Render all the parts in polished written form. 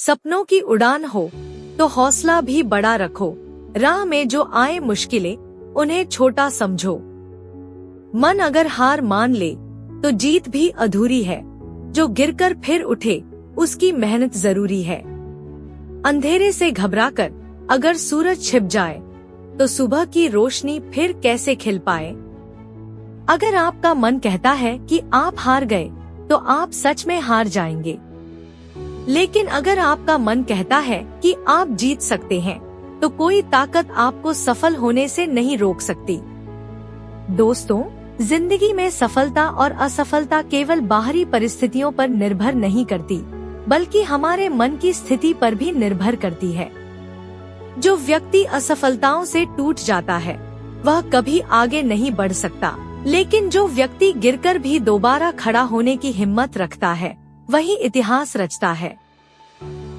सपनों की उड़ान हो तो हौसला भी बड़ा रखो। राह में जो आए मुश्किलें उन्हें छोटा समझो। मन अगर हार मान ले तो जीत भी अधूरी है। जो गिरकर फिर उठे उसकी मेहनत जरूरी है। अंधेरे से घबराकर अगर सूरज छिप जाए तो सुबह की रोशनी फिर कैसे खिल पाए। अगर आपका मन कहता है कि आप हार गए तो आप सच में हार जाएंगे। लेकिन अगर आपका मन कहता है कि आप जीत सकते हैं तो कोई ताकत आपको सफल होने से नहीं रोक सकती। दोस्तों, जिंदगी में सफलता और असफलता केवल बाहरी परिस्थितियों पर निर्भर नहीं करती, बल्कि हमारे मन की स्थिति पर भी निर्भर करती है। जो व्यक्ति असफलताओं से टूट जाता है वह कभी आगे नहीं बढ़ सकता, लेकिन जो व्यक्ति गिरकर भी दोबारा खड़ा होने की हिम्मत रखता है वही इतिहास रचता है।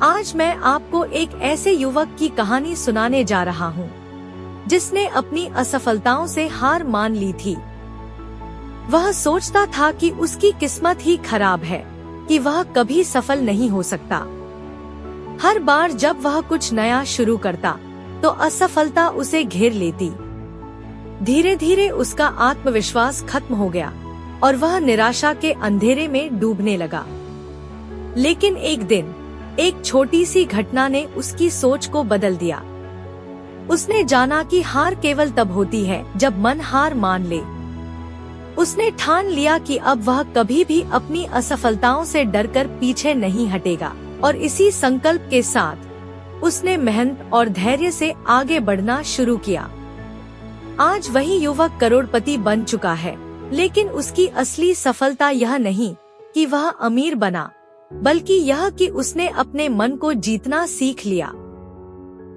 आज मैं आपको एक ऐसे युवक की कहानी सुनाने जा रहा हूँ जिसने अपनी असफलताओं से हार मान ली थी। वह सोचता था कि उसकी किस्मत ही खराब है, कि वह कभी सफल नहीं हो सकता। हर बार जब वह कुछ नया शुरू करता तो असफलता उसे घेर लेती। धीरे धीरे उसका आत्मविश्वास खत्म हो गया और वह निराशा के अंधेरे में डूबने लगा। लेकिन एक दिन एक छोटी सी घटना ने उसकी सोच को बदल दिया। उसने जाना कि हार केवल तब होती है जब मन हार मान ले। उसने ठान लिया कि अब वह कभी भी अपनी असफलताओं से डरकर पीछे नहीं हटेगा, और इसी संकल्प के साथ उसने मेहनत और धैर्य से आगे बढ़ना शुरू किया। आज वही युवक करोड़पति बन चुका है, लेकिन उसकी असली सफलता यह नहीं कि वह अमीर बना, बल्कि यह कि उसने अपने मन को जीतना सीख लिया।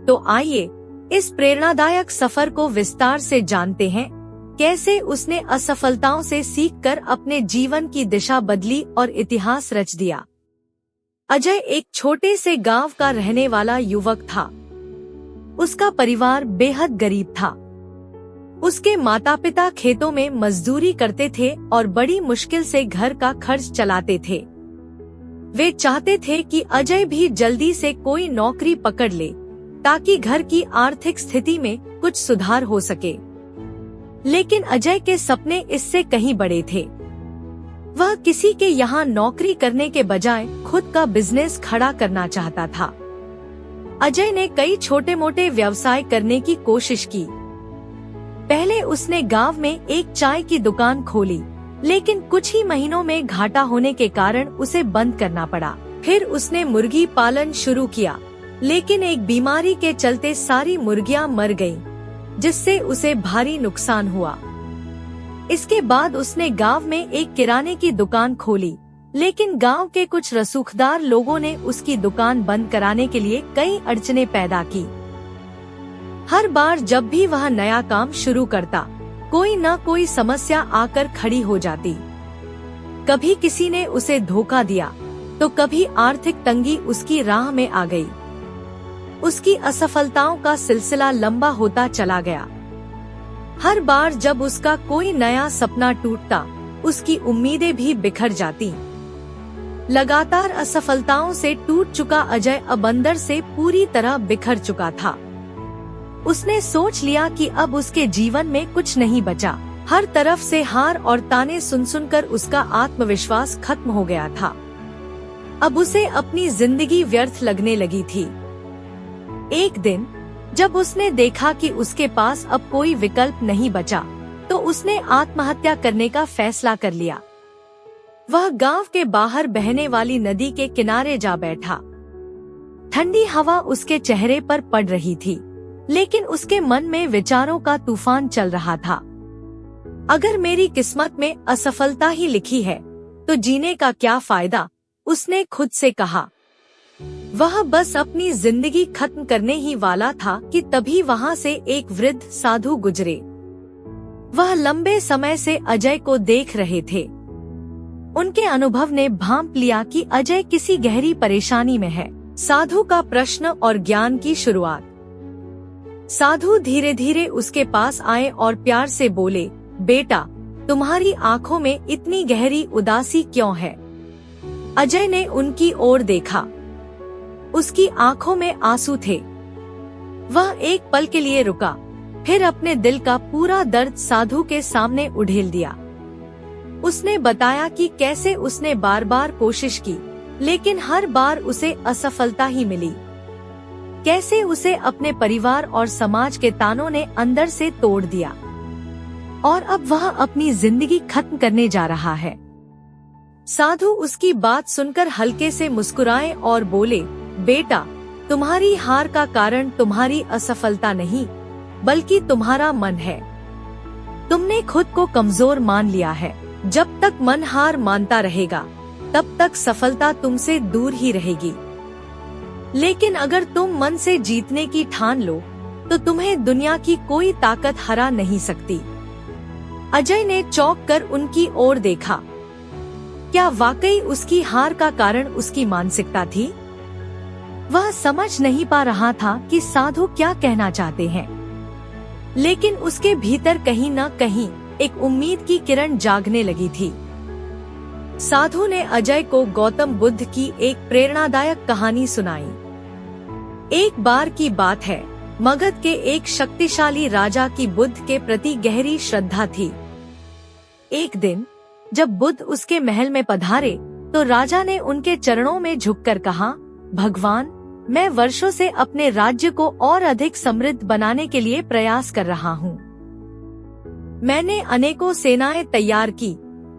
तो आइए इस प्रेरणादायक सफर को विस्तार से जानते हैं, कैसे उसने असफलताओं से सीखकर अपने जीवन की दिशा बदली और इतिहास रच दिया। अजय एक छोटे से गांव का रहने वाला युवक था। उसका परिवार बेहद गरीब था। उसके माता पिता खेतों में मजदूरी करते थे और बड़ी मुश्किल से घर का खर्च चलाते थे। वे चाहते थे कि अजय भी जल्दी से कोई नौकरी पकड़ ले ताकि घर की आर्थिक स्थिति में कुछ सुधार हो सके। लेकिन अजय के सपने इससे कहीं बड़े थे। वह किसी के यहाँ नौकरी करने के बजाय खुद का बिजनेस खड़ा करना चाहता था। अजय ने कई छोटे मोटे व्यवसाय करने की कोशिश की। पहले उसने गांव में एक चाय की दुकान खोली, लेकिन कुछ ही महीनों में घाटा होने के कारण उसे बंद करना पड़ा। फिर उसने मुर्गी पालन शुरू किया, लेकिन एक बीमारी के चलते सारी मुर्गियां मर गईं, जिससे उसे भारी नुकसान हुआ। इसके बाद उसने गांव में एक किराने की दुकान खोली, लेकिन गांव के कुछ रसूखदार लोगों ने उसकी दुकान बंद कराने के लिए कई अड़चनें पैदा की। हर बार जब भी वह नया काम शुरू करता, कोई न कोई समस्या आकर खड़ी हो जाती। कभी किसी ने उसे धोखा दिया तो कभी आर्थिक तंगी उसकी राह में आ गई। उसकी असफलताओं का सिलसिला लंबा होता चला गया। हर बार जब उसका कोई नया सपना टूटता, उसकी उम्मीदें भी बिखर जाती। लगातार असफलताओं से टूट चुका अजय अब अंदर से पूरी तरह बिखर चुका था। उसने सोच लिया कि अब उसके जीवन में कुछ नहीं बचा। हर तरफ से हार और ताने सुन सुनकर उसका आत्मविश्वास खत्म हो गया था। अब उसे अपनी जिंदगी व्यर्थ लगने लगी थी। एक दिन जब उसने देखा कि उसके पास अब कोई विकल्प नहीं बचा, तो उसने आत्महत्या करने का फैसला कर लिया। वह गांव के बाहर बहने वाली नदी के किनारे जा बैठा। ठंडी हवा उसके चेहरे पर पड़ रही थी, लेकिन उसके मन में विचारों का तूफान चल रहा था। अगर मेरी किस्मत में असफलता ही लिखी है तो जीने का क्या फायदा, उसने खुद से कहा। वह बस अपनी जिंदगी खत्म करने ही वाला था कि तभी वहाँ से एक वृद्ध साधु गुजरे। वह लंबे समय से अजय को देख रहे थे। उनके अनुभव ने भांप लिया कि अजय किसी गहरी परेशानी में है। साधु का प्रश्न और ज्ञान की शुरुआत। साधु धीरे धीरे उसके पास आए और प्यार से बोले, बेटा, तुम्हारी आंखों में इतनी गहरी उदासी क्यों है? अजय ने उनकी ओर देखा। उसकी आंखों में आंसू थे। वह एक पल के लिए रुका, फिर अपने दिल का पूरा दर्द साधु के सामने उड़ेल दिया। उसने बताया कि कैसे उसने बार बार कोशिश की, लेकिन हर बार उसे असफलता ही मिली। कैसे उसे अपने परिवार और समाज के तानों ने अंदर से तोड़ दिया और अब वह अपनी जिंदगी खत्म करने जा रहा है। साधु उसकी बात सुनकर हल्के से मुस्कुराए और बोले, बेटा, तुम्हारी हार का कारण तुम्हारी असफलता नहीं, बल्कि तुम्हारा मन है। तुमने खुद को कमजोर मान लिया है। जब तक मन हार मानता रहेगा, तब तक सफलता तुमसे दूर ही रहेगी। लेकिन अगर तुम मन से जीतने की ठान लो, तो तुम्हें दुनिया की कोई ताकत हरा नहीं सकती। अजय ने चौंक कर उनकी ओर देखा। क्या वाकई उसकी हार का कारण उसकी मानसिकता थी? वह समझ नहीं पा रहा था कि साधु क्या कहना चाहते हैं, लेकिन उसके भीतर कहीं न कहीं एक उम्मीद की किरण जागने लगी थी। साधु ने अजय को गौतम बुद्ध की एक प्रेरणादायक कहानी सुनाई। एक बार की बात है, मगध के एक शक्तिशाली राजा की बुद्ध के प्रति गहरी श्रद्धा थी। एक दिन जब बुद्ध उसके महल में पधारे, तो राजा ने उनके चरणों में झुककर कहा, भगवान, मैं वर्षों से अपने राज्य को और अधिक समृद्ध बनाने के लिए प्रयास कर रहा हूँ। मैंने अनेकों सेनाएं तैयार की,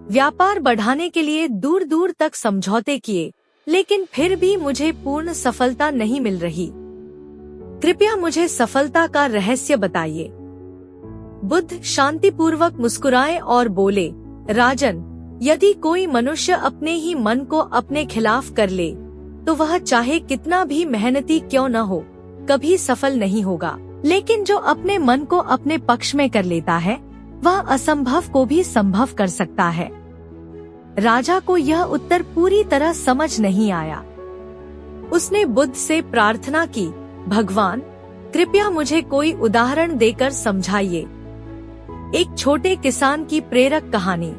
व्यापार बढ़ाने के लिए दूर दूर तक समझौते किए, लेकिन फिर भी मुझे पूर्ण सफलता नहीं मिल रही। कृपया मुझे सफलता का रहस्य बताइए। बुद्ध शांतिपूर्वक मुस्कुराए और बोले, राजन, यदि कोई मनुष्य अपने ही मन को अपने खिलाफ कर ले, तो वह चाहे कितना भी मेहनती क्यों न हो, कभी सफल नहीं होगा। लेकिन जो अपने मन को अपने पक्ष में कर लेता है, वह असंभव को भी संभव कर सकता है। राजा को यह उत्तर पूरी तरह समझ नहीं आया। उसने बुद्ध से प्रार्थना की, भगवान, कृपया मुझे कोई उदाहरण देकर समझाइए। एक छोटे किसान की प्रेरक कहानी।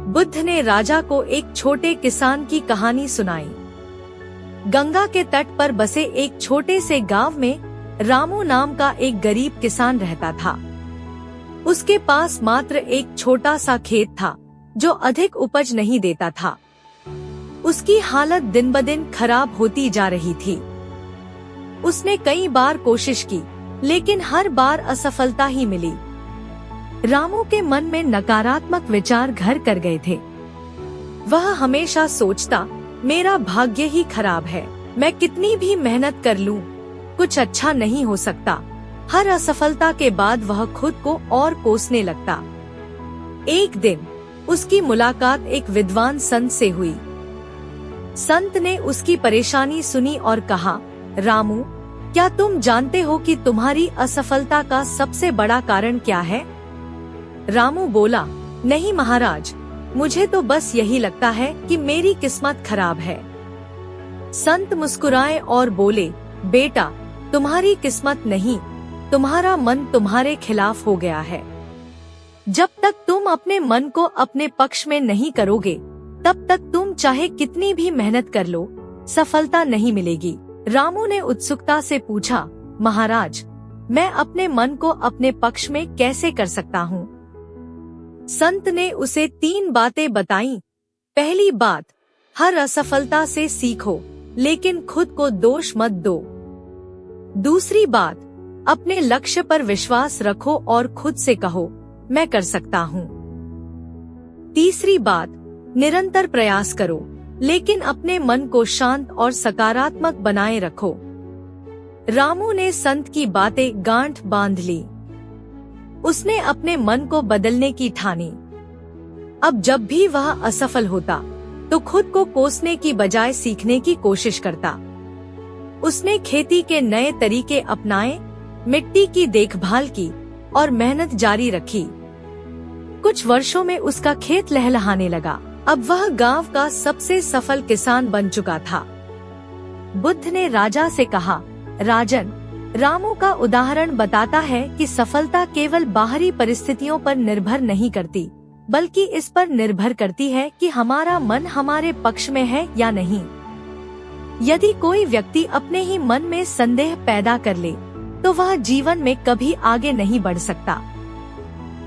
बुद्ध ने राजा को एक छोटे किसान की कहानी सुनाई। गंगा के तट पर बसे एक छोटे से गांव में रामू नाम का एक गरीब किसान रहता था। उसके पास मात्र एक छोटा सा खेत था, जो अधिक उपज नहीं देता था। उसकी हालत दिन ब दिन खराब होती जा रही थी। उसने कई बार कोशिश की, लेकिन हर बार असफलता ही मिली। रामू के मन में नकारात्मक विचार घर कर गए थे। वह हमेशा सोचता, मेरा भाग्य ही खराब है, मैं कितनी भी मेहनत कर लूं, कुछ अच्छा नहीं हो सकता। हर असफलता के बाद वह खुद को और कोसने लगता। एक दिन उसकी मुलाकात एक विद्वान संत से हुई। संत ने उसकी परेशानी सुनी और कहा, रामू, क्या तुम जानते हो कि तुम्हारी असफलता का सबसे बड़ा कारण क्या है? रामू बोला, नहीं महाराज, मुझे तो बस यही लगता है कि मेरी किस्मत खराब है। संत मुस्कुराए और बोले, बेटा, तुम्हारी किस्मत नहीं, तुम्हारा मन तुम्हारे खिलाफ हो गया है। जब तक तुम अपने मन को अपने पक्ष में नहीं करोगे, तब तक तुम चाहे कितनी भी मेहनत कर लो, सफलता नहीं मिलेगी। रामू ने उत्सुकता से पूछा, महाराज, मैं अपने मन को अपने पक्ष में कैसे कर सकता हूँ? संत ने उसे 3 बातें बताईं। पहली बात, हर असफलता से सीखो, लेकिन खुद को दोष मत दो। दूसरी बात, अपने लक्ष्य पर विश्वास रखो और खुद से कहो, मैं कर सकता हूँ। तीसरी बात, निरंतर प्रयास करो, लेकिन अपने मन को शांत और सकारात्मक बनाए रखो। रामू ने संत की बातें गांठ बांध ली। उसने अपने मन को बदलने की ठानी। अब जब भी वह असफल होता, तो खुद को कोसने की बजाय सीखने की कोशिश करता। उसने खेती के नए तरीके अपनाए, मिट्टी की देखभाल की और मेहनत जारी रखी। कुछ वर्षों में उसका खेत लहलहाने लगा। अब वह गांव का सबसे सफल किसान बन चुका था। बुद्ध ने राजा से कहा, राजन, रामू का उदाहरण बताता है कि सफलता केवल बाहरी परिस्थितियों पर निर्भर नहीं करती, बल्कि इस पर निर्भर करती है कि हमारा मन हमारे पक्ष में है या नहीं। यदि कोई व्यक्ति अपने ही मन में संदेह पैदा कर ले तो वह जीवन में कभी आगे नहीं बढ़ सकता,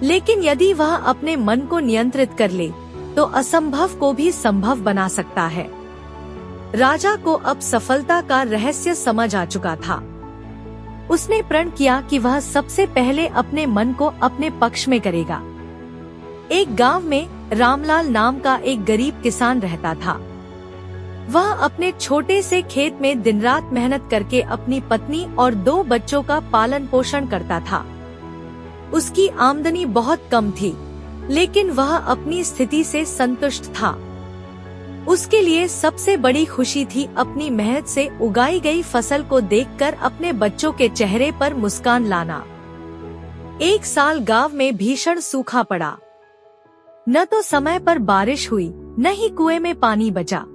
लेकिन यदि वह अपने मन को नियंत्रित कर ले तो असंभव को भी संभव बना सकता है। राजा को अब सफलता का रहस्य समझ आ चुका था। उसने प्रण किया कि वह सबसे पहले अपने मन को अपने पक्ष में करेगा। एक गांव में रामलाल नाम का एक गरीब किसान रहता था। वह अपने छोटे से खेत में दिन रात मेहनत करके अपनी पत्नी और 2 बच्चों का पालन पोषण करता था। उसकी आमदनी बहुत कम थी, लेकिन वह अपनी स्थिति से संतुष्ट था। उसके लिए सबसे बड़ी खुशी थी अपनी मेहनत से उगाई गई फसल को देखकर अपने बच्चों के चेहरे पर मुस्कान लाना। एक साल गांव में भीषण सूखा पड़ा। न तो समय पर बारिश हुई, न ही कुएं में पानी बचा।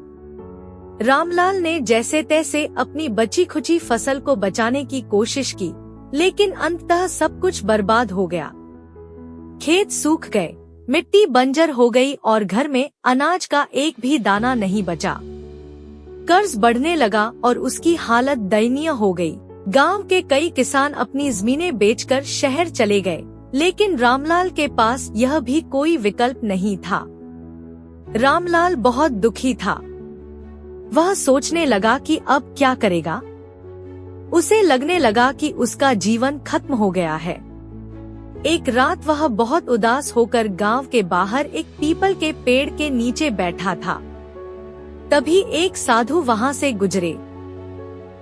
रामलाल ने जैसे तैसे अपनी बची खुची फसल को बचाने की कोशिश की, लेकिन अंततः सब कुछ बर्बाद हो गया। खेत सूख गए, मिट्टी बंजर हो गई और घर में अनाज का एक भी दाना नहीं बचा। कर्ज बढ़ने लगा और उसकी हालत दयनीय हो गई। गांव के कई किसान अपनी जमीनें बेचकर शहर चले गए, लेकिन रामलाल के पास यह भी कोई विकल्प नहीं था। रामलाल बहुत दुखी था। वह सोचने लगा कि अब क्या करेगा। उसे लगने लगा कि उसका जीवन खत्म हो गया है। एक रात वह बहुत उदास होकर गांव के बाहर एक पीपल के पेड़ के नीचे बैठा था। तभी एक साधु वहां से गुजरे।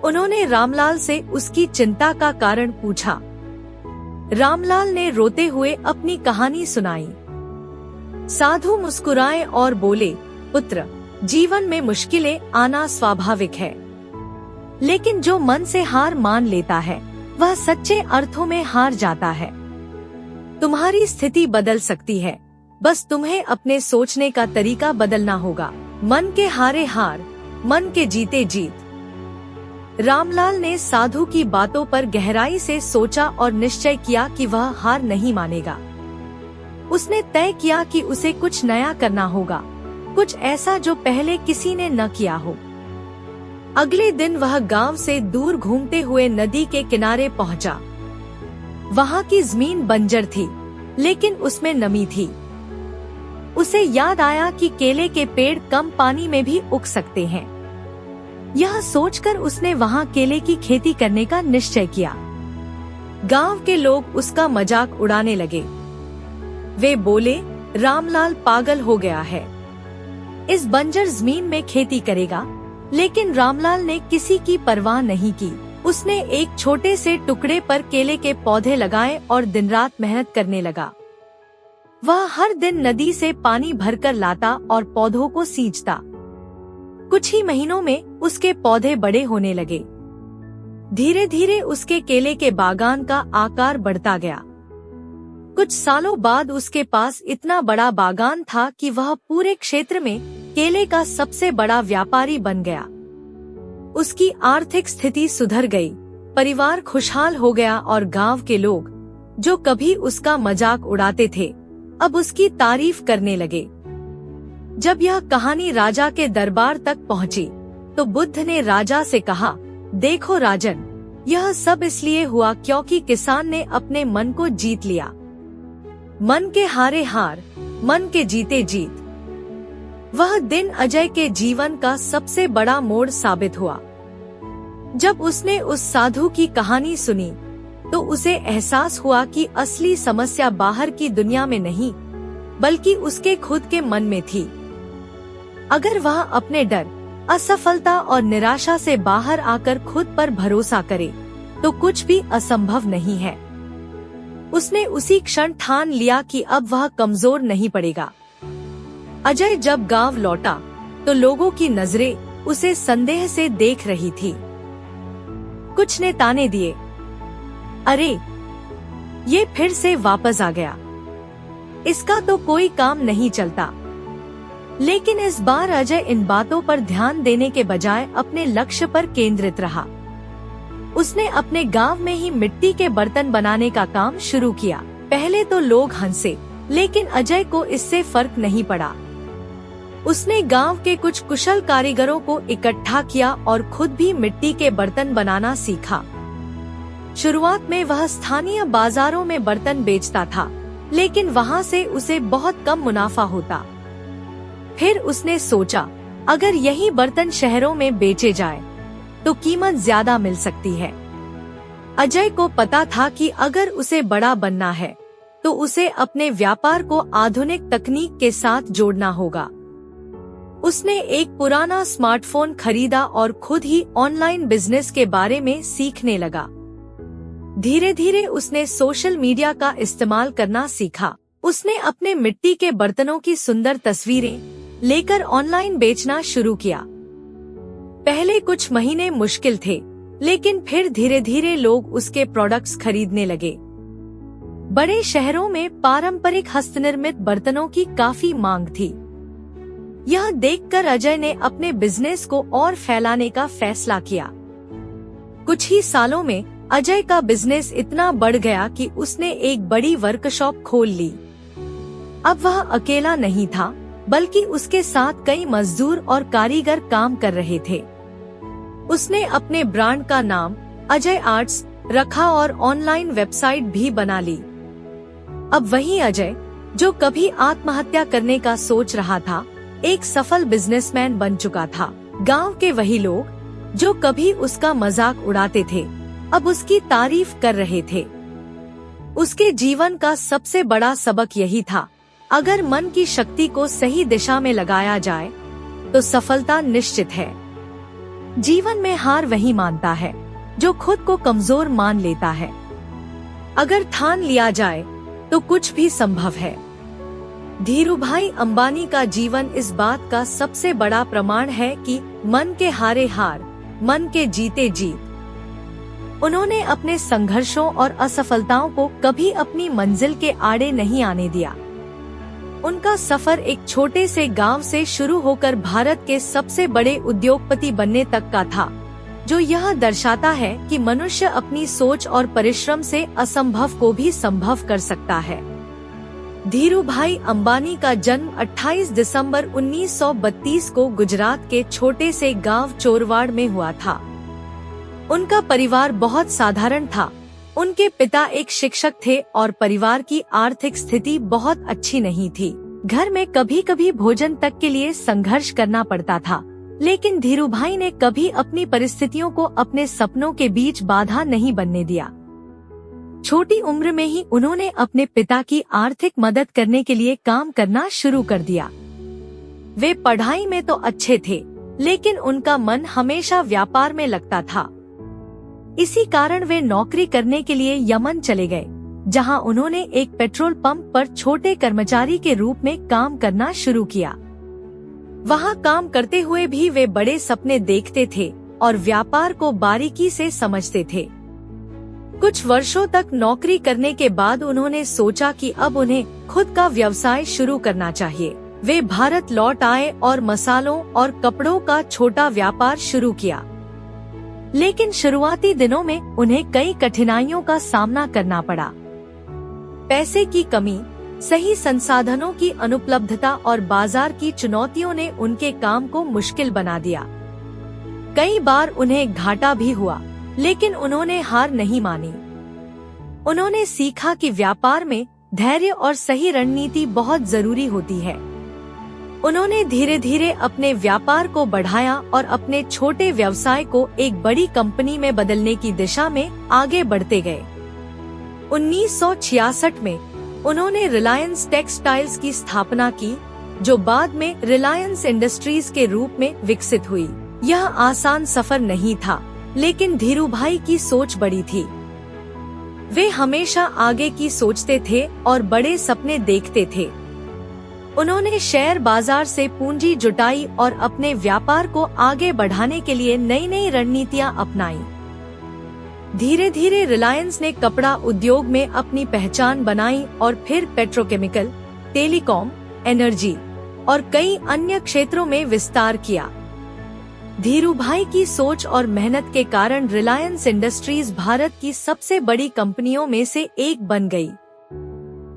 उन्होंने रामलाल से उसकी चिंता का कारण पूछा। रामलाल ने रोते हुए अपनी कहानी सुनाई। साधु मुस्कुराए और बोले, पुत्र, जीवन में मुश्किलें आना स्वाभाविक है, लेकिन जो मन से हार मान लेता है वह सच्चे अर्थों में हार जाता है। तुम्हारी स्थिति बदल सकती है, बस तुम्हें अपने सोचने का तरीका बदलना होगा। मन के हारे हार, मन के जीते जीत। रामलाल ने साधु की बातों पर गहराई से सोचा और निश्चय किया कि वह हार नहीं मानेगा। उसने तय किया कि उसे कुछ नया करना होगा, कुछ ऐसा जो पहले किसी ने न किया हो। अगले दिन वह गांव से दूर घूमते हुए नदी के किनारे पहुंचा। वहां की जमीन बंजर थी, लेकिन उसमें नमी थी। उसे याद आया कि केले के पेड़ कम पानी में भी उग सकते हैं। यह सोचकर उसने वहां केले की खेती करने का निश्चय किया। गांव के लोग उसका मजाक उड़ाने लगे। वे बोले, रामलाल पागल हो गया है, इस बंजर जमीन में खेती करेगा। लेकिन रामलाल ने किसी की परवाह नहीं की। उसने एक छोटे से टुकड़े पर केले के पौधे लगाए और दिन रात मेहनत करने लगा। वह हर दिन नदी से पानी भरकर लाता और पौधों को सींचता। कुछ ही महीनों में उसके पौधे बड़े होने लगे। धीरे धीरे उसके केले के बागान का आकार बढ़ता गया। कुछ सालों बाद उसके पास इतना बड़ा बागान था कि वह पूरे क्षेत्र में केले का सबसे बड़ा व्यापारी बन गया। उसकी आर्थिक स्थिति सुधर गई, परिवार खुशहाल हो गया और गांव के लोग, जो कभी उसका मजाक उड़ाते थे, अब उसकी तारीफ करने लगे। जब यह कहानी राजा के दरबार तक पहुंची, तो बुद्ध ने राजा से कहा, देखो राजन, यह सब इसलिए हुआ क्योंकि किसान ने अपने मन को जीत लिया। मन के हारे हार, मन के जीते जीत। वह दिन अजय के जीवन का सबसे बड़ा मोड़ साबित हुआ। जब उसने उस साधु की कहानी सुनी, तो उसे एहसास हुआ कि असली समस्या बाहर की दुनिया में नहीं, बल्कि उसके खुद के मन में थी। अगर वह अपने डर, असफलता और निराशा से बाहर आकर खुद पर भरोसा करे, तो कुछ भी असंभव नहीं है। उसने उसी क्षण ठान लिया कि अब वह कमजोर नहीं पड़ेगा। अजय जब गांव लौटा, तो लोगों की नजरें उसे संदेह से देख रही थी। कुछ ने ताने दिए, अरे, ये फिर से वापस आ गया, इसका तो कोई काम नहीं चलता। लेकिन इस बार अजय इन बातों पर ध्यान देने के बजाय अपने लक्ष्य पर केंद्रित रहा। उसने अपने गांव में ही मिट्टी के बर्तन बनाने का काम शुरू किया। पहले तो लोग हंसे, लेकिन अजय को इससे फर्क नहीं पड़ा। उसने गांव के कुछ कुशल कारीगरों को इकट्ठा किया और खुद भी मिट्टी के बर्तन बनाना सीखा। शुरुआत में वह स्थानीय बाजारों में बर्तन बेचता था, लेकिन वहां से उसे बहुत कम मुनाफा होता। फिर उसने सोचा, अगर यही बर्तन शहरों में बेचे जाए तो कीमत ज्यादा मिल सकती है। अजय को पता था कि अगर उसे बड़ा बनना है तो उसे अपने व्यापार को आधुनिक तकनीक के साथ जोड़ना होगा। उसने एक पुराना स्मार्टफोन खरीदा और खुद ही ऑनलाइन बिजनेस के बारे में सीखने लगा। धीरे धीरे उसने सोशल मीडिया का इस्तेमाल करना सीखा। उसने अपने मिट्टी के बर्तनों की सुंदर तस्वीरें लेकर ऑनलाइन बेचना शुरू किया। पहले कुछ महीने मुश्किल थे, लेकिन फिर धीरे धीरे लोग उसके प्रोडक्ट्स खरीदने लगे। बड़े शहरों में पारंपरिक हस्तनिर्मित बर्तनों की काफी मांग थी। यह देखकर अजय ने अपने बिजनेस को और फैलाने का फैसला किया। कुछ ही सालों में अजय का बिजनेस इतना बढ़ गया कि उसने एक बड़ी वर्कशॉप खोल ली। अब वह अकेला नहीं था, बल्कि उसके साथ कई मजदूर और कारीगर काम कर रहे थे। उसने अपने ब्रांड का नाम अजय आर्ट्स रखा और ऑनलाइन वेबसाइट भी बना ली। अब वही अजय, जो कभी आत्महत्या करने का सोच रहा था, एक सफल बिजनेसमैन बन चुका था। गांव के वही लोग जो कभी उसका मजाक उड़ाते थे, अब उसकी तारीफ कर रहे थे। उसके जीवन का सबसे बड़ा सबक यही था, अगर मन की शक्ति को सही दिशा में लगाया जाए तो सफलता निश्चित है। जीवन में हार वही मानता है जो खुद को कमजोर मान लेता है। अगर ठान लिया जाए तो कुछ भी संभव है। धीरूभाई अंबानी का जीवन इस बात का सबसे बड़ा प्रमाण है कि मन के हारे हार, मन के जीते जीत। उन्होंने अपने संघर्षों और असफलताओं को कभी अपनी मंजिल के आड़े नहीं आने दिया। उनका सफर एक छोटे से गांव से शुरू होकर भारत के सबसे बड़े उद्योगपति बनने तक का था, जो यह दर्शाता है कि मनुष्य अपनी सोच और परिश्रम से असंभव को भी संभव कर सकता है। धीरूभाई अंबानी का जन्म 28 दिसंबर 1932 को गुजरात के छोटे से गांव चोरवाड़ में हुआ था। उनका परिवार बहुत साधारण था। उनके पिता एक शिक्षक थे और परिवार की आर्थिक स्थिति बहुत अच्छी नहीं थी। घर में कभी कभी भोजन तक के लिए संघर्ष करना पड़ता था, लेकिन धीरूभाई ने कभी अपनी परिस्थितियों को अपने सपनों के बीच बाधा नहीं बनने दिया। छोटी उम्र में ही उन्होंने अपने पिता की आर्थिक मदद करने के लिए काम करना शुरू कर दिया। वे पढ़ाई में तो अच्छे थे, लेकिन उनका मन हमेशा व्यापार में लगता था। इसी कारण वे नौकरी करने के लिए यमन चले गए, जहां उन्होंने एक पेट्रोल पंप पर छोटे कर्मचारी के रूप में काम करना शुरू किया। वहां काम करते हुए भी वे बड़े सपने देखते थे और व्यापार को बारीकी से समझते थे। कुछ वर्षों तक नौकरी करने के बाद उन्होंने सोचा कि अब उन्हें खुद का व्यवसाय शुरू करना चाहिए। वे भारत लौट आए और मसालों और कपड़ों का छोटा व्यापार शुरू किया, लेकिन शुरुआती दिनों में उन्हें कई कठिनाइयों का सामना करना पड़ा। पैसे की कमी, सही संसाधनों की अनुपलब्धता और बाजार की चुनौतियों ने उनके काम को मुश्किल बना दिया। कई बार उन्हें घाटा भी हुआ, लेकिन उन्होंने हार नहीं मानी। उन्होंने सीखा कि व्यापार में धैर्य और सही रणनीति बहुत जरूरी होती है। उन्होंने धीरे धीरे अपने व्यापार को बढ़ाया और अपने छोटे व्यवसाय को एक बड़ी कंपनी में बदलने की दिशा में आगे बढ़ते गए। 1966 में उन्होंने रिलायंस टेक्सटाइल्स की स्थापना की, जो बाद में रिलायंस इंडस्ट्रीज के रूप में विकसित हुई। यह आसान सफर नहीं था, लेकिन धीरूभाई की सोच बड़ी थी। वे हमेशा आगे की सोचते थे और बड़े सपने देखते थे। उन्होंने शेयर बाजार से पूंजी जुटाई और अपने व्यापार को आगे बढ़ाने के लिए नई नई रणनीतियां अपनाई। धीरे धीरे रिलायंस ने कपड़ा उद्योग में अपनी पहचान बनाई और फिर पेट्रोकेमिकल, टेलीकॉम, एनर्जी और कई अन्य क्षेत्रों में विस्तार किया। धीरूभाई की सोच और मेहनत के कारण रिलायंस इंडस्ट्रीज भारत की सबसे बड़ी कंपनियों में से एक बन गई।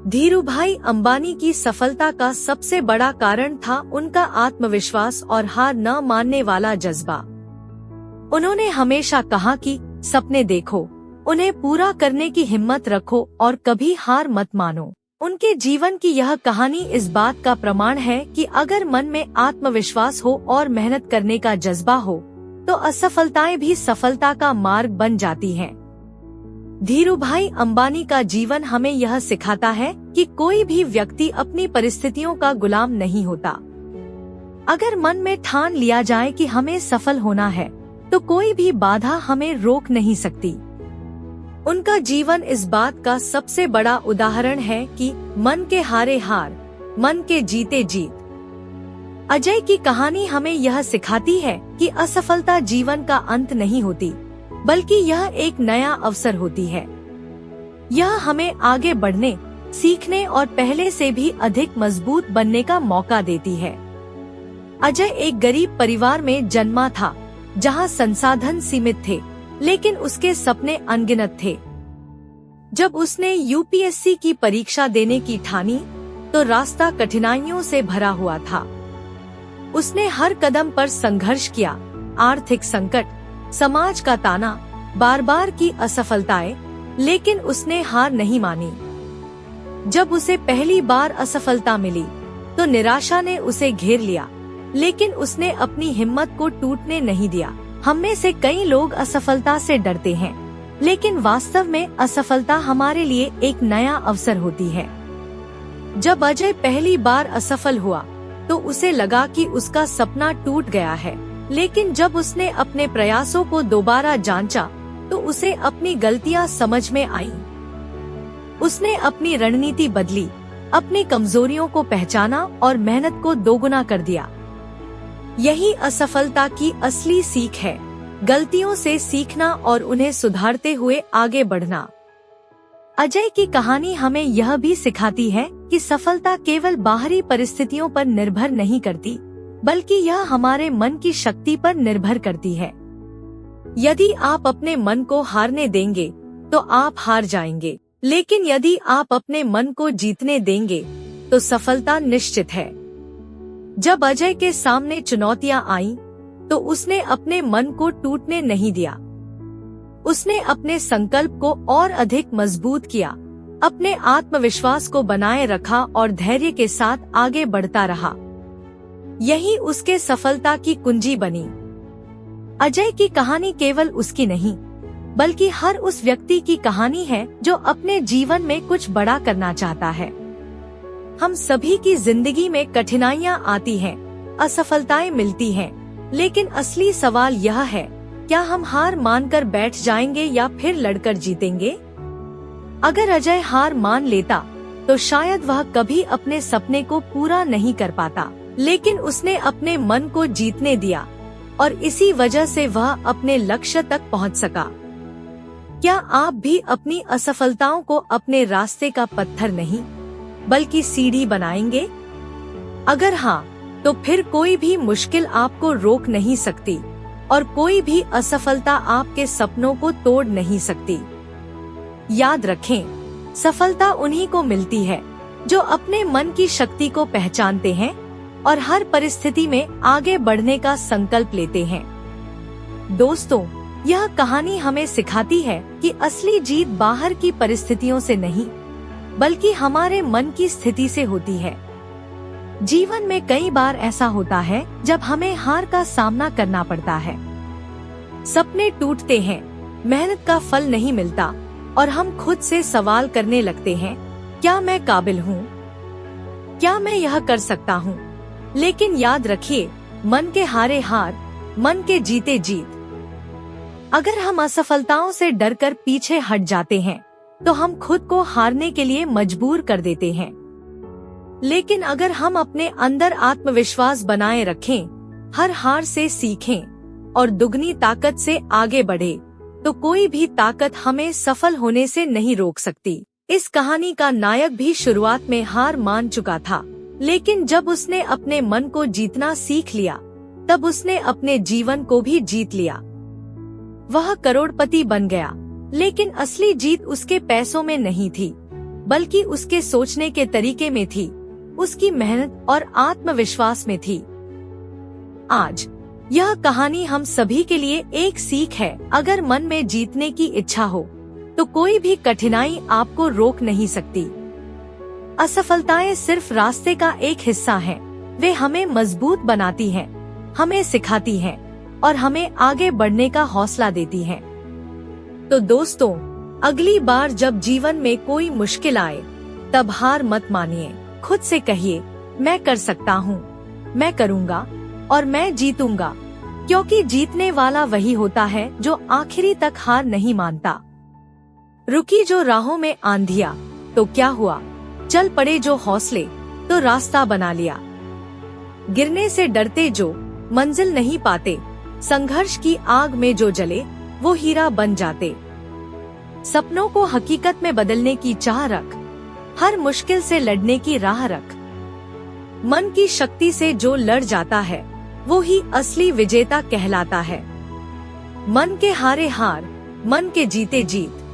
धीरूभाई अंबानी की सफलता का सबसे बड़ा कारण था उनका आत्मविश्वास और हार न मानने वाला जज्बा। उन्होंने हमेशा कहा कि सपने देखो, उन्हें पूरा करने की हिम्मत रखो और कभी हार मत मानो। उनके जीवन की यह कहानी इस बात का प्रमाण है कि अगर मन में आत्मविश्वास हो और मेहनत करने का जज्बा हो तो असफलताएं भी सफलता का मार्ग बन जाती हैं। धीरूभाई अंबानी का जीवन हमें यह सिखाता है कि कोई भी व्यक्ति अपनी परिस्थितियों का गुलाम नहीं होता। अगर मन में ठान लिया जाए कि हमें सफल होना है तो कोई भी बाधा हमें रोक नहीं सकती। उनका जीवन इस बात का सबसे बड़ा उदाहरण है कि मन के हारे हार, मन के जीते जीत। अजय की कहानी हमें यह सिखाती है कि असफलता जीवन का अंत नहीं होती, बल्कि यह एक नया अवसर होती है। यह हमें आगे बढ़ने, सीखने और पहले से भी अधिक मजबूत बनने का मौका देती है। अजय एक गरीब परिवार में जन्मा था, जहां संसाधन सीमित थे, लेकिन उसके सपने अनगिनत थे। जब उसने यूपीएससी की परीक्षा देने की ठानी, तो रास्ता कठिनाइयों से भरा हुआ था। उसने हर कदम पर संघर्ष किया, आर्थिक संकट, समाज का ताना, बार बार की असफलताएं, लेकिन उसने हार नहीं मानी। जब उसे पहली बार असफलता मिली, तो निराशा ने उसे घेर लिया, लेकिन उसने अपनी हिम्मत को टूटने नहीं दिया। हम में से कई लोग असफलता से डरते हैं, लेकिन वास्तव में असफलता हमारे लिए एक नया अवसर होती है। जब अजय पहली बार असफल हुआ, तो उसे लगा कि उसका सपना टूट गया है, लेकिन जब उसने अपने प्रयासों को दोबारा जांचा, तो उसे अपनी गलतियां समझ में आईं। उसने अपनी रणनीति बदली, अपनी कमजोरियों को पहचाना और मेहनत को दोगुना कर दिया। यही असफलता की असली सीख है, गलतियों से सीखना और उन्हें सुधारते हुए आगे बढ़ना। अजय की कहानी हमें यह भी सिखाती है कि सफलता केवल बाहरी परिस्थितियों पर निर्भर नहीं करती, बल्कि यह हमारे मन की शक्ति पर निर्भर करती है। यदि आप अपने मन को हारने देंगे, तो आप हार जाएंगे, लेकिन यदि आप अपने मन को जीतने देंगे, तो सफलता निश्चित है। जब अजय के सामने चुनौतियां आईं, तो उसने अपने मन को टूटने नहीं दिया। उसने अपने संकल्प को और अधिक मजबूत किया, अपने आत्मविश्वास को बनाए रखा और धैर्य के साथ आगे बढ़ता रहा। यही उसके सफलता की कुंजी बनी। अजय की कहानी केवल उसकी नहीं, बल्कि हर उस व्यक्ति की कहानी है जो अपने जीवन में कुछ बड़ा करना चाहता है। हम सभी की जिंदगी में कठिनाइयां आती हैं, असफलताएं मिलती हैं, लेकिन असली सवाल यह है, क्या हम हार मानकर बैठ जाएंगे या फिर लड़कर जीतेंगे? अगर अजय हार मान लेता, तो शायद वह कभी अपने सपने को पूरा नहीं कर पाता, लेकिन उसने अपने मन को जीतने दिया और इसी वजह से वह अपने लक्ष्य तक पहुंच सका। क्या आप भी अपनी असफलताओं को अपने रास्ते का पत्थर नहीं, बल्कि सीढ़ी बनाएंगे? अगर हाँ, तो फिर कोई भी मुश्किल आपको रोक नहीं सकती और कोई भी असफलता आपके सपनों को तोड़ नहीं सकती। याद रखें, सफलता उन्हीं को मिलती है जो अपने मन की शक्ति को पहचानते हैं और हर परिस्थिति में आगे बढ़ने का संकल्प लेते हैं। दोस्तों, यह कहानी हमें सिखाती है कि असली जीत बाहर की परिस्थितियों से नहीं, बल्कि हमारे मन की स्थिति से होती है। जीवन में कई बार ऐसा होता है जब हमें हार का सामना करना पड़ता है। सपने टूटते हैं, मेहनत का फल नहीं मिलता और हम खुद से सवाल करने लगते हैं, क्या मैं काबिल हूँ? क्या मैं यह कर सकता हूँ? लेकिन याद रखिए, मन के हारे हार, मन के जीते जीत। अगर हम असफलताओं से डरकर पीछे हट जाते हैं, तो हम खुद को हारने के लिए मजबूर कर देते हैं। लेकिन अगर हम अपने अंदर आत्मविश्वास बनाए रखें, हर हार से सीखें और दुगनी ताकत से आगे बढ़े, तो कोई भी ताकत हमें सफल होने से नहीं रोक सकती। इस कहानी का नायक भी शुरुआत में हार मान चुका था, लेकिन जब उसने अपने मन को जीतना सीख लिया, तब उसने अपने जीवन को भी जीत लिया। वह करोड़पति बन गया, लेकिन असली जीत उसके पैसों में नहीं थी, बल्कि उसके सोचने के तरीके में थी, उसकी मेहनत और आत्मविश्वास में थी। आज यह कहानी हम सभी के लिए एक सीख है। अगर मन में जीतने की इच्छा हो तो कोई भी कठिनाई आपको रोक नहीं सकती। असफलताएं सिर्फ रास्ते का एक हिस्सा हैं। वे हमें मजबूत बनाती हैं, हमें सिखाती हैं और हमें आगे बढ़ने का हौसला देती हैं। तो दोस्तों, अगली बार जब जीवन में कोई मुश्किल आए तब हार मत मानिए। खुद से कहिए, मैं कर सकता हूँ, मैं करूँगा और मैं जीतूंगा, क्योंकि जीतने वाला वही होता है जो आखिरी तक हार नहीं मानता। रुकी जो राहों में आंधियाँ, तो क्या हुआ, चल पड़े जो हौसले, तो रास्ता बना लिया। गिरने से डरते जो मंजिल नहीं पाते, संघर्ष की आग में जो जले वो हीरा बन जाते। सपनों को हकीकत में बदलने की चाह रख, हर मुश्किल से लड़ने की राह रख। मन की शक्ति से जो लड़ जाता है वो ही असली विजेता कहलाता है। मन के हारे हार, मन के जीते जीत।